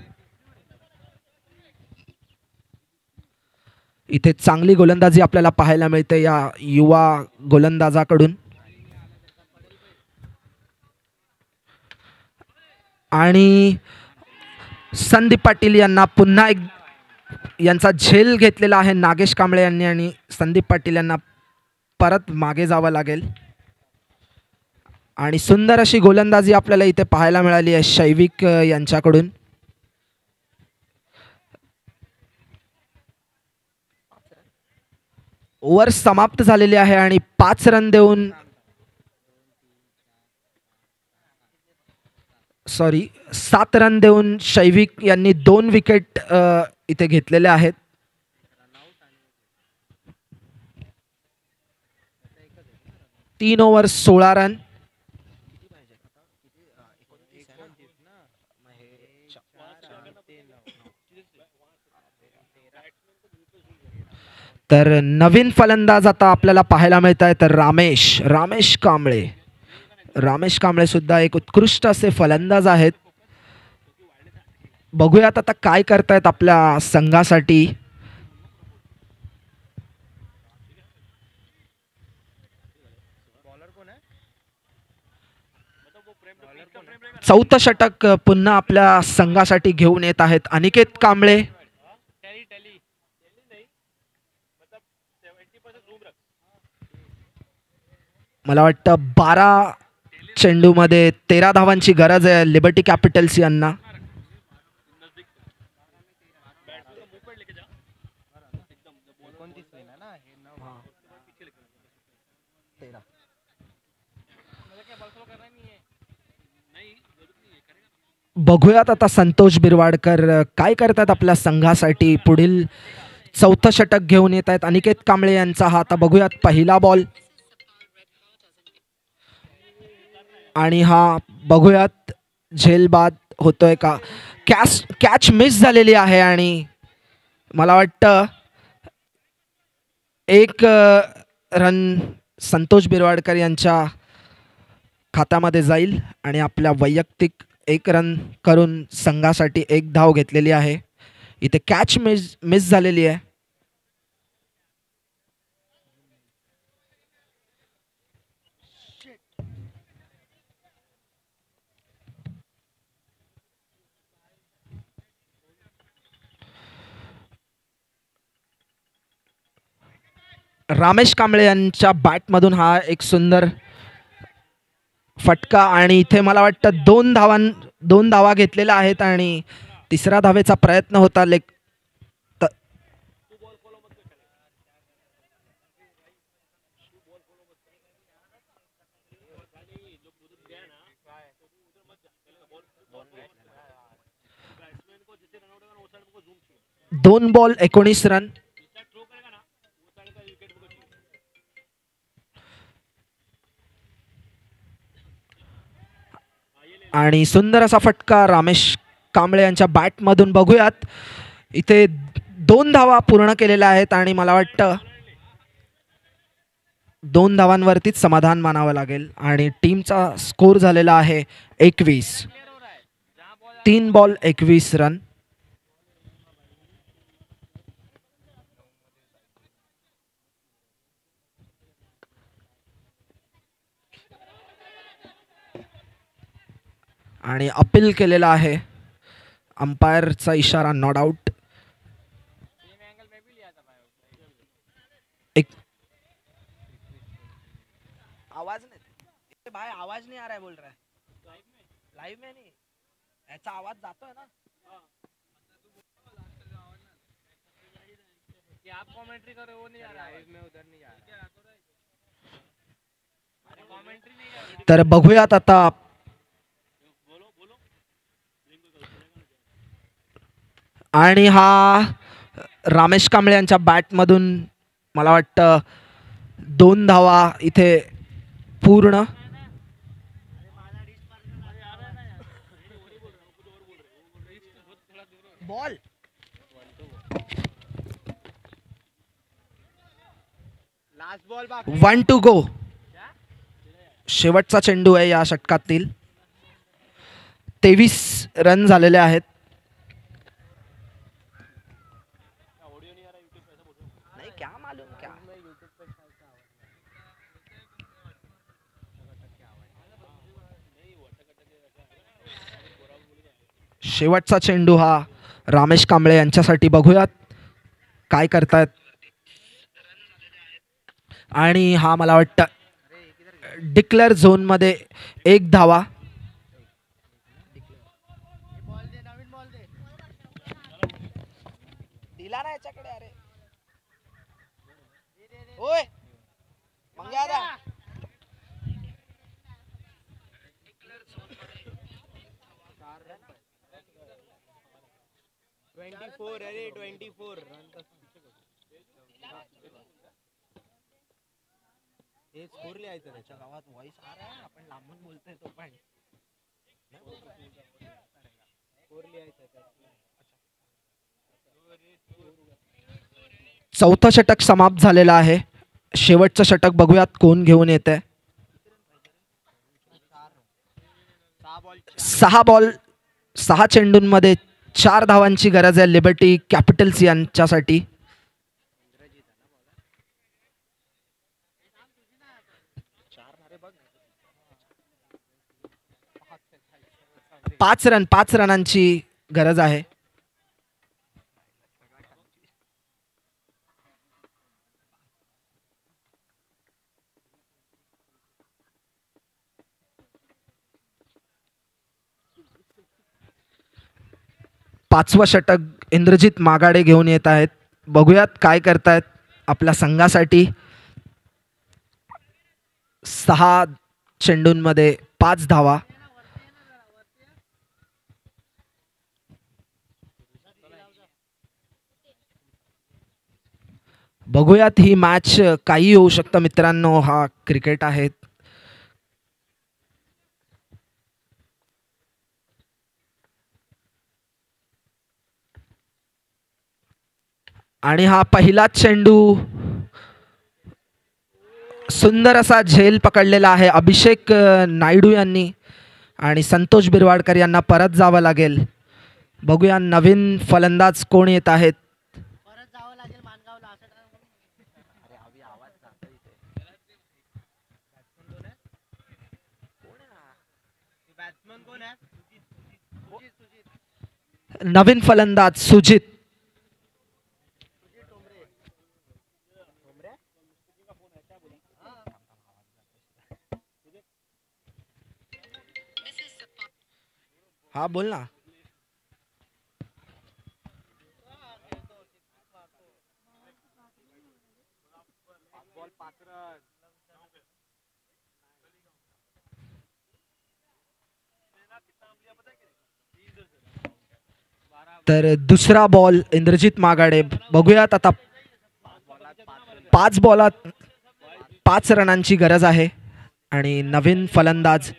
इथे चांगली गोलंदाजी आपल्याला पाहायला मिळते या युवा गोलंदाजाकडून. आणि संदीप पाटील यांना पुन्हा एक यांचा झेल घेतलेला आहे नागेश कांबळे यांनी आणि संदीप पाटील यांना परत मागे जावं लागेल. आणि सुंदर अशी गोलंदाजी आपल्याला इथे पाहायला मिळाली आहे शैविक यांच्याकडून. ओव्हर समाप्त झालेली आहे आणि 5 रन देऊन 7 रन देऊन शैविक यांनी 2 विकेट इथे घेतलेले आहेत. तीन ओव्हर 16 रन. तर नवीन फलंदाज आता आपल्याला पाहायला मिळत आहे तर रामेश कांबळे सुद्धा एक उत्कृष्ट असे फलंदाज आहेत. बघूयात आता काय करतायत आपल्या संघासाठी. चौथं षटक पुन्हा आपल्या संघासाठी घेऊन येत आहेत अनिकेत कांबळे. मला वाटतं 12 चेंडूमध्ये 13 धावांची गरज आहे लिबर्टी कॅपिटल्स यांना. बघूयात आता संतोष बिरवाडकर काय करतात आपल्या संघासाठी. पुढील चौथं षटक घेऊन येत आहेत अनिकेत कांबळे यांचा हा. आता बघूयात पहिला बॉल आणि हा बघूयात झेलबाद होतोय का. कॅच मिस झालेली आहे आणि मला वाटतं 1 रन संतोष बिरवाडकर यांच्या खात्यामध्ये जाईल आणि आपल्या वैयक्तिक 1 रन करून संघासाठी 1 धाव घेतलेली आहे. इथे कॅच मिस झालेली आहे. रामेश कांबळे यांच्या बॅटमधून हा एक सुंदर फटका आणि इथे मला वाटतं 2 धावा घेतलेल्या आहेत आणि तिसऱ्या धावेचा प्रयत्न होता. दोन बॉल 19 रन. आणि सुंदर असा फटका रामेश कांबळे यांच्या बॅटमधून. बघूयात इथे 2 धावा पूर्ण केलेल्या आहेत आणि मला वाटतं 2 धावांवरतीच समाधान मानावं लागेल आणि टीमचा स्कोर झालेला आहे 21. 3 बॉल 21 रन. आणि अपील केलेला आहे. अंपायरचा इशारा नॉट आउट. एक आवाज नहीं भाई, आवाज नहीं आ रहा है बोल रहा है लाइव में नहीं. याचा आवाज जातोय ना. कि आप कमेंट्री करो वो नहीं आ रहा है, मैं उधर नहीं जा रहा, कमेंट्री नहीं आ रही। तर बघूयात आता आणि हा रामेश कांबळे यांच्या बॅटमधून मला वाटतं 2 धावा इथे पूर्ण. Ball last ball 1 to go. शेवटचा चेंडू आहे या षटकातील. 23 रन झालेले आहेत. नहीं क्या मालूम क्या. शेवटचा चेंडू हा रामेश कांबळे यांच्यासाठी. बघूयात काय करतायत. आणि हा मला वाटतं डिक्लेअर झोनमध्ये 1 धावा. दिला ना याच्याकडे. अरे ओय मंग्या दा. 24 अरे 24 रन हे स्कोर लिहायचं त्याच्या गावात व्हॉइस आ रहा है, आपण लांबून बोलतोय तो पण. स्कोर लिहायचं. चौथं षटक समाप्त झालेलं आहे. शेवटचं षटक बघूयात कोण घेऊन येत आहे. 6 बॉल 6 चेंडूंमध्ये 4 धावांची गरज आहे लिबर्टी कॅपिटल्स यांच्यासाठी. पाच रनांची गरज आहे. पाचवं षटक इंद्रजित मागाडे घेऊन येत आहेत. बघूयात काय करतायत आपल्या संघासाठी. 6 चेंडूंमध्ये 5 धावा. बघूयात ही मॅच काही होऊ शकतं मित्रांनो. हा क्रिकेट आहे. आणि हा पहिलाच चेंडू सुंदर असा झेल पकडलेला आहे अभिषेक नायडू यांनी. आणि संतोष बिरवाडकर यांना परत जावं लागेल. बघूया नवीन फलंदाज कोण येत आहेत. बॅट्समन कोण आहे. नवीन फलंदाज सुजित. हा बोल ना. तर दुसरा बॉल इंद्रजित मागाडे. बघूयात आता 5 बॉलात 5 रनांची गरज आहे. आणि नवीन फलंदाज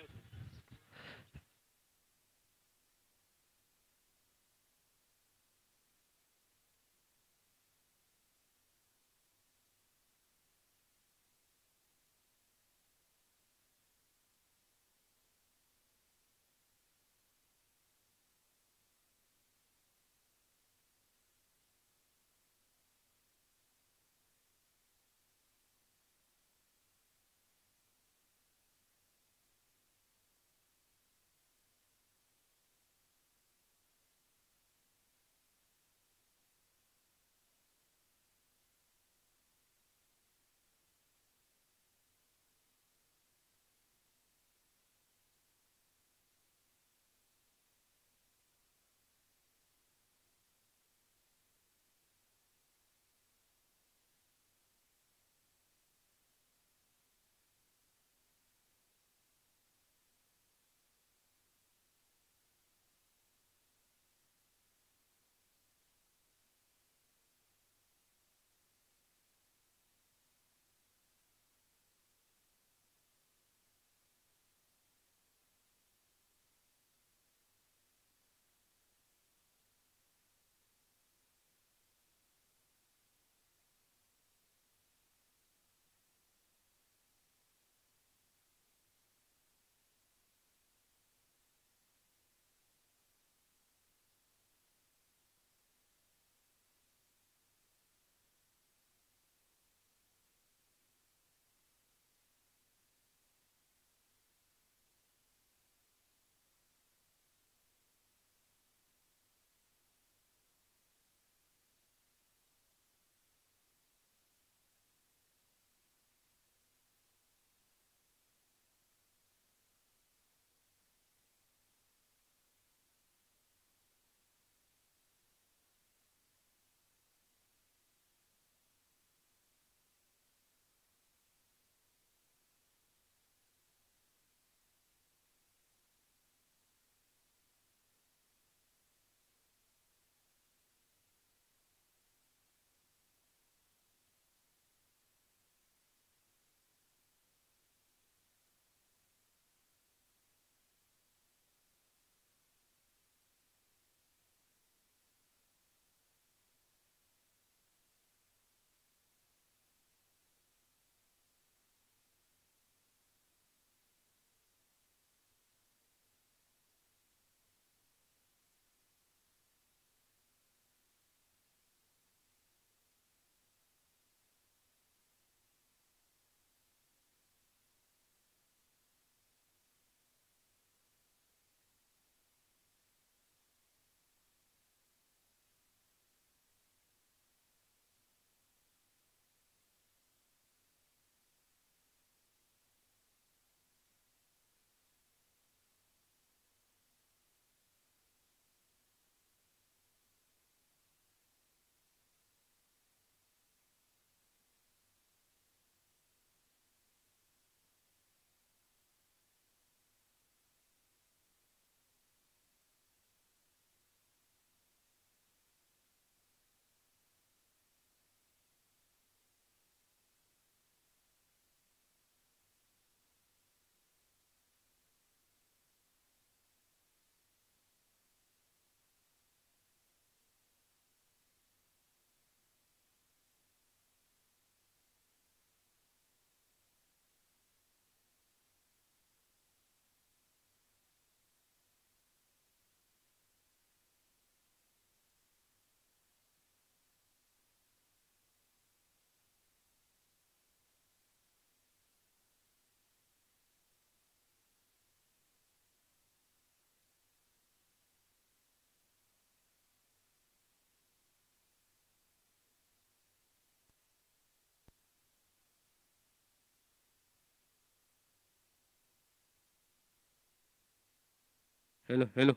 हॅलो हॅलो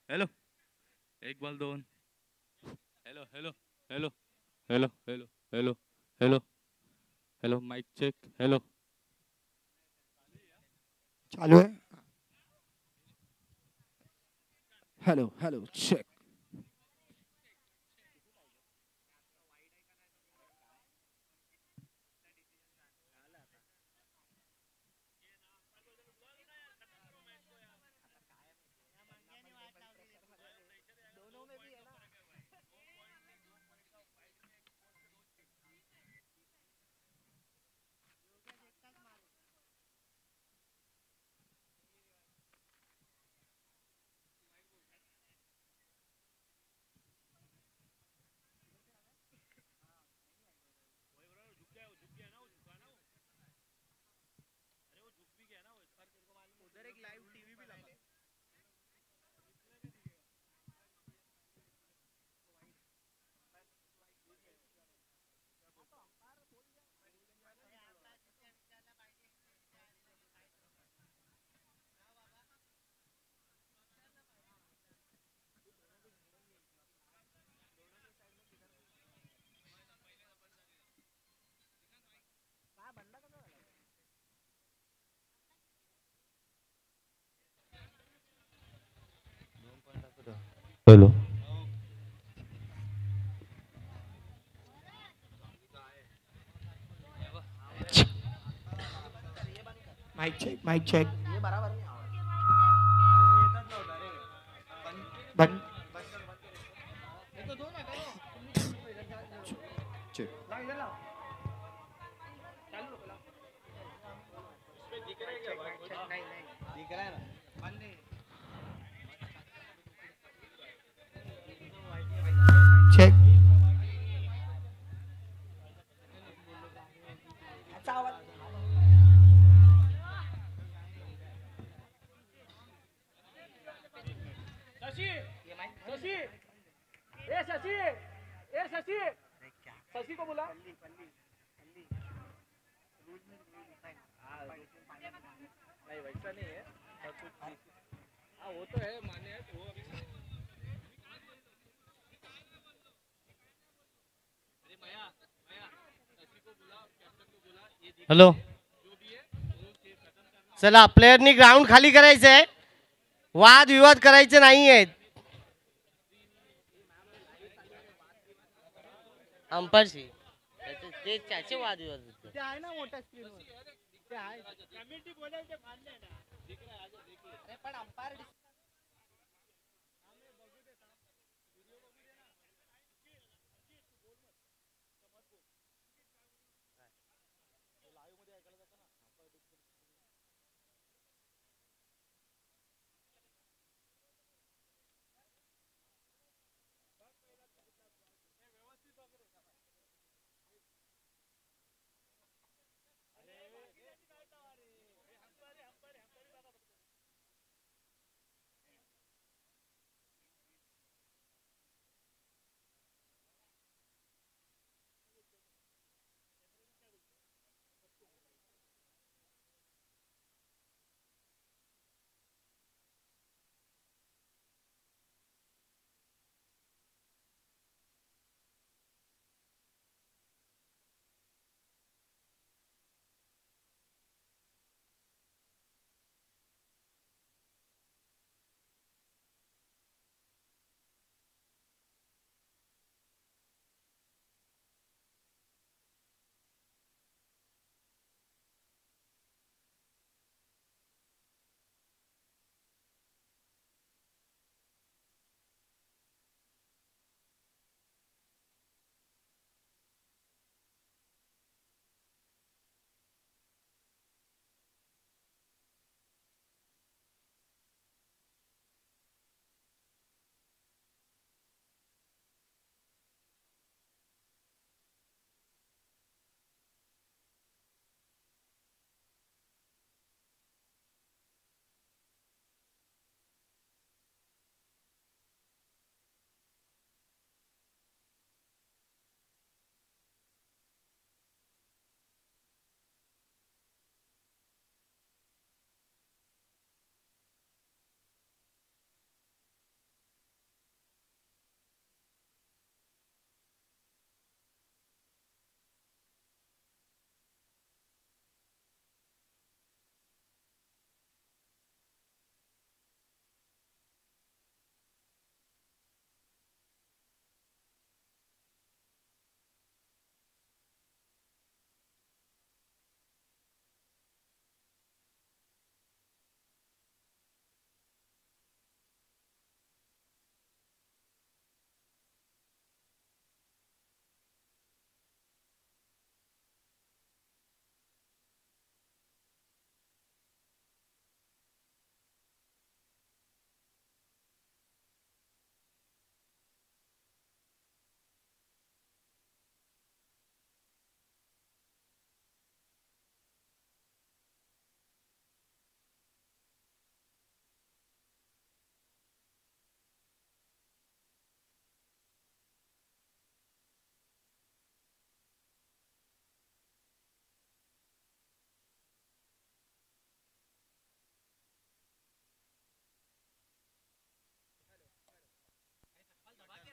हॅलो, एक बॉल दोन. Hello hello hello hello hello hello hello hello, mike check. Hello. चालू आहे. Hello hello check. Hello. Mike check mike check. ये बराबर नहीं आवाज. बंद. चेक. चेक. अच्छा आवाज. शशि शशि ए शशि ए शशि शशि को बुला. नहीं वैसा नहीं है, हाँ वो तो है, मान्य है वो अभी. हॅलो, चला प्लेयरनी ग्राउंड खाली करायचं आहे. वाद विवाद करायचे नाही आहेत. अंपायरशी ते त्याचे वाद विवाद होते. आहे ना मोठ्या स्क्रीनवर ते आहे. कमिटी बोलायचे मान्य आहे ना. पण umpire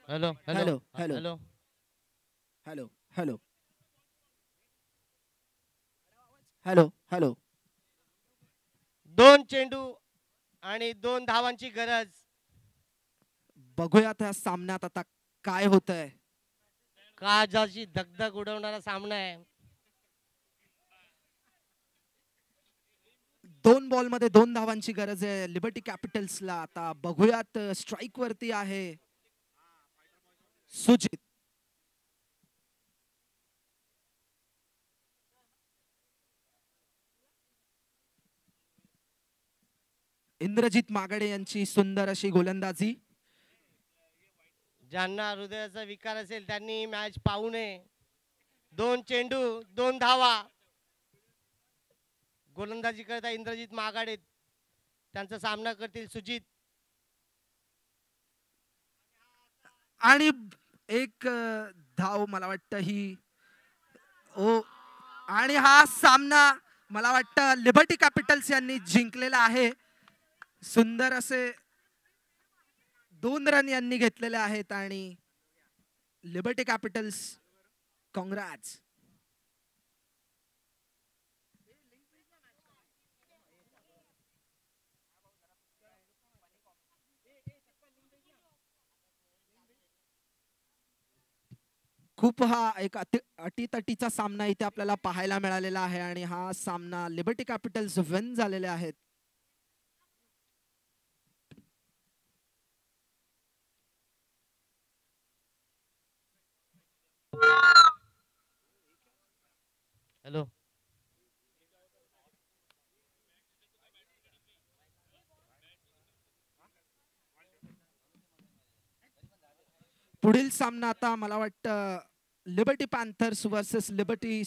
hello hello, hello. Hello hello hello hello hello. 2 चेंडू आणि 2 धावांची गरज. बघूया त्या सामन्यात आता काय होतंय. काळजाची धगधग उडवणारा सामना आहे. 2 बॉलमध्ये 2 धावांची गरज आहे लिबर्टी कॅपिटल्सला. आता बघूयात स्ट्राईक वरती आहे सुजित. इंद्रजित मागाडे यांची सुंदर अशी गोलंदाजी. ज्यांना हृदयाचा विकार असेल त्यांनी मॅच पाहू नये. 2 चेंडू 2 धावा. गोलंदाजी करता इंद्रजित मागाडे. त्यांचा सामना करतील सुजित. आणि एक धाव मला वाटतं ही ओ. आणि हा सामना मला वाटतं लिबर्टी कॅपिटल्स यांनी जिंकलेला आहे. सुंदर असे 2 रन यांनी घेतलेले आहेत आणि लिबर्टी कॅपिटल्स कॉंग्रॅट्स. खूप हा एक अटीतटीचा सामना इथे आपल्याला पाहायला मिळालेला आहे आणि हा सामना लिबर्टी कॅपिटल्स विन झालेले आहेत. हॅलो पुढील सामना आता मला वाटतं लिबर्टी पॅन्थर्स वर्सेस लिबर्टी